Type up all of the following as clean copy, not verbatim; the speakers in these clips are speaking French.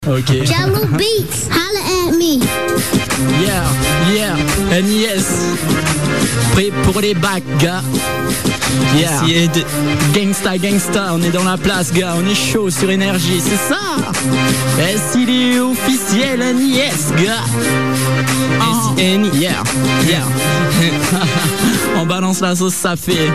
Ok. Jello Beats, holla at me. Yeah, NIS. Prêt pour les bacs, gars. Yeah. Gangsta, on est dans la place, gars. On est chaud sur énergie, c'est ça. S'il est officiel, NIS, gars. Yeah. On balance la sauce, ça fait.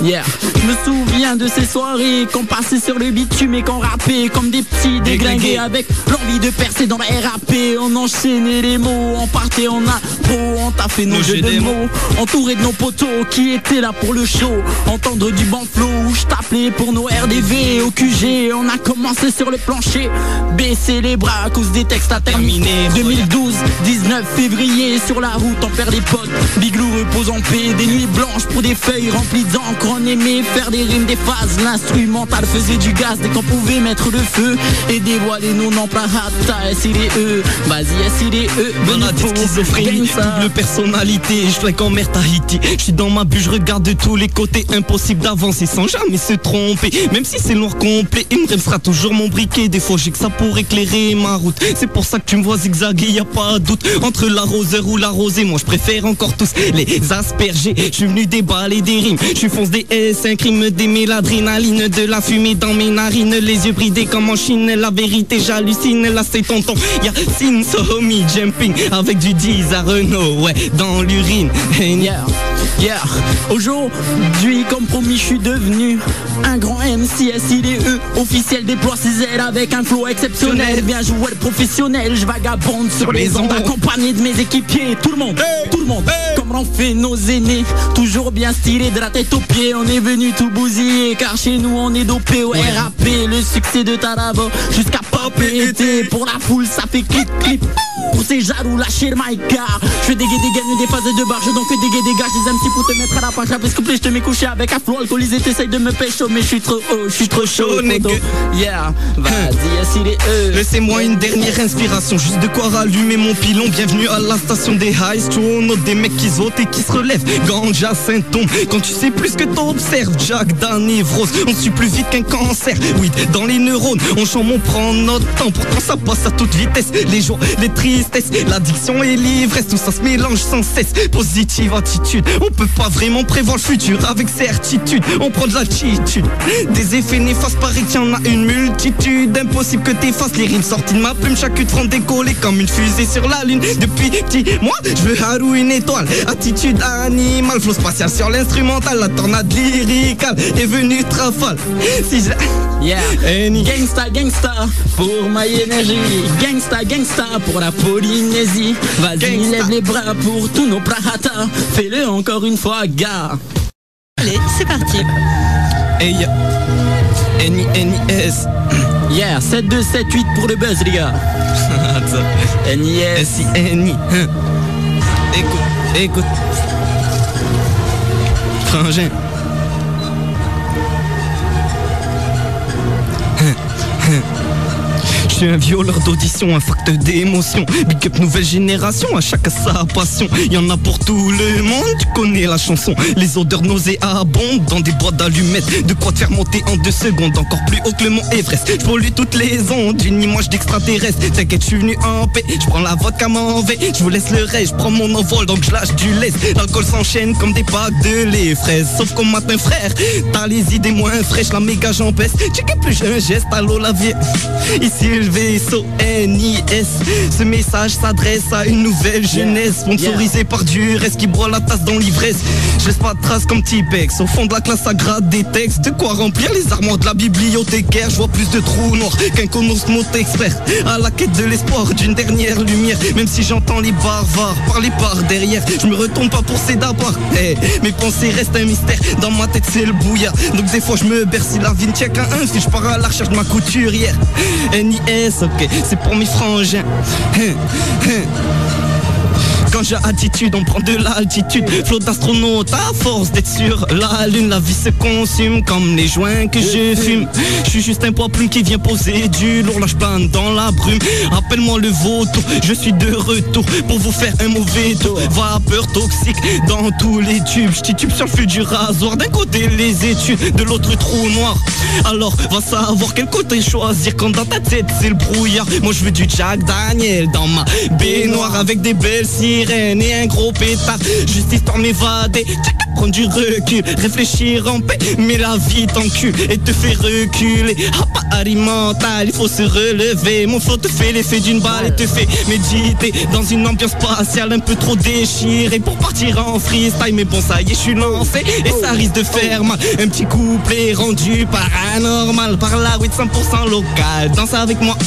Yeah, je me souviens de ces soirées qu'on passait sur le bitume et qu'on rappait comme des petits déglingués avec l'envie de percer dans la RAP. On enchaînait les mots, on partait en impro, on t'a fait nos jeux de mots, entouré de nos potos qui étaient là pour le show. Entendre du bon flow où je t'appelais pour nos RDV au QG. On a commencé sur le plancher, baisser les bras à cause des textes à terminer. 2012, 19 février, sur la route on perd des potes. Biglou repose en paix, des nuits blanches pour des feuilles remplies d'encre. On aimait faire des rimes, des phases, l'instrumental faisait du gaz dès qu'on pouvait mettre le feu et dévoiler nos noms plahata. S il est eux, vas-y S il est eux. Maladie schizophrénie, double personnalité, je flingue en mer Tahiti. Je suis dans ma bulle, je regarde de tous les côtés, impossible d'avancer sans jamais se tromper. Même si c'est noir complet, il me restera toujours mon briquet. Des fois j'ai que ça pour éclairer ma route. C'est pour ça que tu me vois zigzaguer, y a pas de doute. Entre l'arroseur ou l'arrosé, moi je préfère encore tous les asperger. Je suis venu déballer des rimes, je suis fonce des S, un crime d'aimer l'adrénaline, de la fumée dans mes narines, les yeux bridés comme en Chine. La vérité j'hallucine, là c'est tonton Yacine Sohomi jumping avec du 10 à Renault, ouais, dans l'urine. Yeah, aujourd'hui comme promis je suis devenu un grand MC. SIDE officiel déploie ses ailes avec un flow exceptionnel. Bien joué le professionnel, je vagabonde sur les ondes accompagné de mes équipiers. Tout le monde, comme l'ont fait nos aînés, toujours bien stylé de la tête aux pieds. On est venu tout bousiller car chez nous on est dopé au RAP. Le succès de Taravo jusqu'à pop et été. Pour la foule ça fait clip. Pour ces jaloux lâchez le mic car je fais des des phases de barre. Je donc fais des dégâts, des MC pour te mettre à la page. Après ce couplet je te mets couché avec un flow alcoolisé. T'essayes de me pécho mais je suis trop haut, je suis trop chaud. Yeah, vas-y assis les laissez-moi une dernière inspiration, juste de quoi rallumer mon pilon. Bienvenue à la station des highs, tu on des mecs qui sautent et qui se relèvent. Ganja, symptôme, quand tu sais plus que t'observes. Jack, Dan, névrose, on suit plus vite qu'un cancer. Oui, dans les neurones, on chante, on prend notre temps. Pourtant ça passe à toute vitesse, les jours, les tristesses, l'addiction et l'ivresse, tout ça se mélange sans cesse. Positive attitude, on peut pas vraiment prévoir le futur avec certitude. On prend de l'attitude, des effets néfastes, paraît qu'il y en a une multitude. Impossible que t'effaces les rimes sorties de ma plume. Chaque front décollé comme une fusée sur la lune. Depuis petit, moi je veux Haru une étoile. Attitude animale, flow spatial sur l'instrumental. La tornade lyricale est venue trafale. Si je... Yeah, gangsta pour my énergie. Gangsta pour la Polynésie. Vas-y lève les bras pour tous nos prahata. Fais-le encore une fois gars. Allez c'est parti. Hey NIS. Yeah, 7, 2, 7, 8 pour le buzz les gars. NIS. NI. Écoute. Frangin. Je suis un violeur d'audition, un facteur d'émotion. Big up nouvelle génération, à chacun sa passion. Y'en a pour tout le monde, tu connais la chanson. Les odeurs nauséabondes dans des boîtes d'allumettes. De quoi te faire monter en 2 secondes, encore plus haut que le mont Everest. Je pollue toutes les ondes, une image d'extraterrestre. T'inquiète, je suis venu en paix, je prends la vodka m'en vais. Je vous laisse le reste, je prends mon envol donc je lâche du lait. L'alcool s'enchaîne comme des packs de lait fraise. Sauf qu'au matin frère, t'as les idées moins fraîches, la méga j'en pèse. Check plus j'ai un geste, allô la vie. Ici le vaisseau NIS. Ce message s'adresse à une nouvelle jeunesse, sponsorisée par Duress qui boit la tasse dans l'ivresse. Je laisse pas de traces comme T-Pex. Au fond de la classe ça gratte des textes. De quoi remplir les armoires de la bibliothécaire. Je vois plus de trous noirs qu'un Conosmot expert. À la quête de l'espoir d'une dernière lumière. Même si j'entends les barbares parler par derrière, je me retourne pas pour ces dabars. Mes pensées restent un mystère. Dans ma tête c'est le brouillard. Donc des fois je me berce si la vie ne tient qu'à un fil. Je pars à la recherche de ma couturière. NIS, ok, c'est pour mes frangins. Quand j'ai attitude, on prend de l'altitude. Flot d'astronaute à force d'être sur la lune. La vie se consume comme les joints que je fume. Je suis juste un poids plume qui vient poser du lourd. Là je plane dans la brume. Appelle-moi le vautour, je suis de retour pour vous faire un mauvais tour. Vapeur toxique dans tous les tubes. Je titube sur le feu du rasoir. D'un côté les études, de l'autre trou noir. Alors va savoir quel côté choisir quand dans ta tête c'est le brouillard. Moi je veux du Jack Daniel dans ma baignoire avec des belles sirènes et un gros pétard. Juste histoire de m'évader, prendre du recul, réfléchir en paix. Mais la vie t'encule et te fait reculer. Ah, pas alimental, il faut se relever. Mon flow te fait l'effet d'une balle et te fait méditer dans une ambiance spatiale un peu trop déchirée pour partir en freestyle. Mais bon ça y est, je suis lancé et ça risque de faire mal. Un petit couplet rendu paranormal par la weed 100% local. Danse avec moi,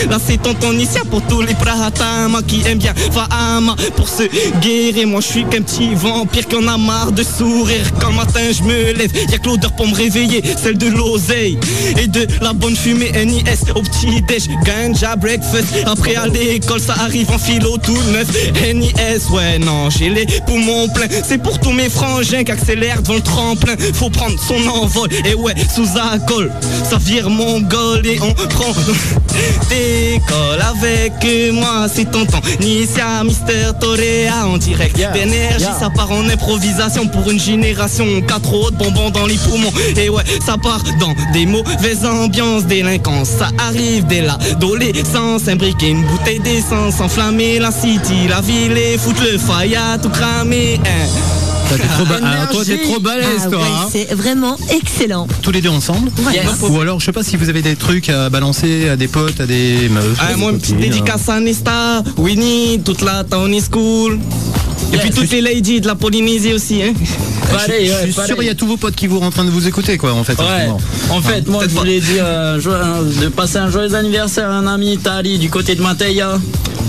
là c'est tonton Nissia pour tous les Prahatama qui aiment bien Fahama pour se guérir. Moi je suis qu'un petit vampire qui en a marre de sourire. Quand le matin je me lève, y'a que l'odeur pour me réveiller, celle de l'oseille et de la bonne fumée. NIS au petit déj, ganja breakfast. Après à l'école ça arrive en philo tout neuf. NIS, ouais non j'ai les poumons pleins. C'est pour tous mes frangins qui accélèrent devant le tremplin. Faut prendre son envol et ouais sous alcool ça vire mongol et on prend d'école avec moi. C'est tonton Nissia, Mister Toréa en direct d'énergie. Ça part en improvisation pour une génération. 4 autres bonbons dans les poumons. Et ouais ça part dans des mauvaises ambiances. Délinquance ça arrive dès l'adolescence. Imbriquer une bouteille d'essence, enflammer la city, la ville et foutre le fire à tout cramer. Toi t'es trop balèze toi. Ouais, hein. c'est vraiment excellent. Tous les deux ensemble. Yes. Ou alors je sais pas si vous avez des trucs à balancer à des potes, à des meufs. à des moi une petite copines, dédicace à Nesta, Winnie, toute la town is cool. Et puis toutes les ladies de la Polynésie aussi hein. Pareil, Je suis sûr il y a tous vos potes qui vont en train de vous écouter quoi en fait. Ouais, en fait, moi je voulais dire de passer un joyeux anniversaire à un ami Tali du côté de Mateya.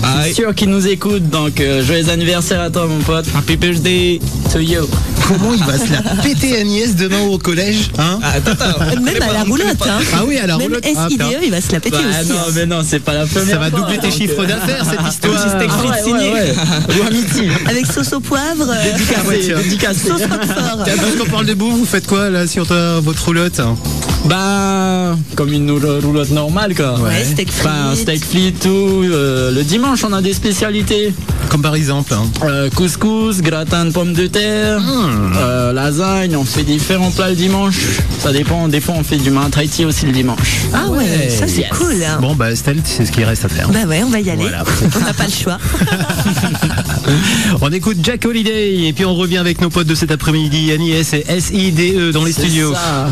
Je suis sûr qu'il nous écoute, donc joyeux anniversaire à toi mon pote. Happy birthday to you. Comment il va se la péter Agnès demain au collège hein? Même à la roulotte. Hein. Ah oui à la Même roulotte. SIDE, il va se la péter aussi. Non, mais non, c'est pas la première Ça va fois, doubler tes donc, chiffres d'affaires cette histoire. Avec sauce au poivre, Dédicacé. sauce Roquefort. Tiens, parce qu'on parle de bouffe, vous faites quoi là sur votre roulotte? Bah, comme une roulotte normale quoi. Ouais, steak frites. Bah, steak frites, tout. Le dimanche, on a des spécialités. Comme par exemple Couscous, gratin de pommes de terre, lasagne. On fait différents plats le dimanche. Ça dépend. Des fois, on fait du Tahiti aussi le dimanche. Ah ouais, ça c'est cool. Hein. Bon bah Estelle, c'est ce qu'il reste à faire. Bah ouais, on va y aller. Voilà. On n'a pas le choix. On écoute Jack Holiday et puis on revient avec nos potes de cet après-midi, Agnès et SIDE dans les studios. C'est ça.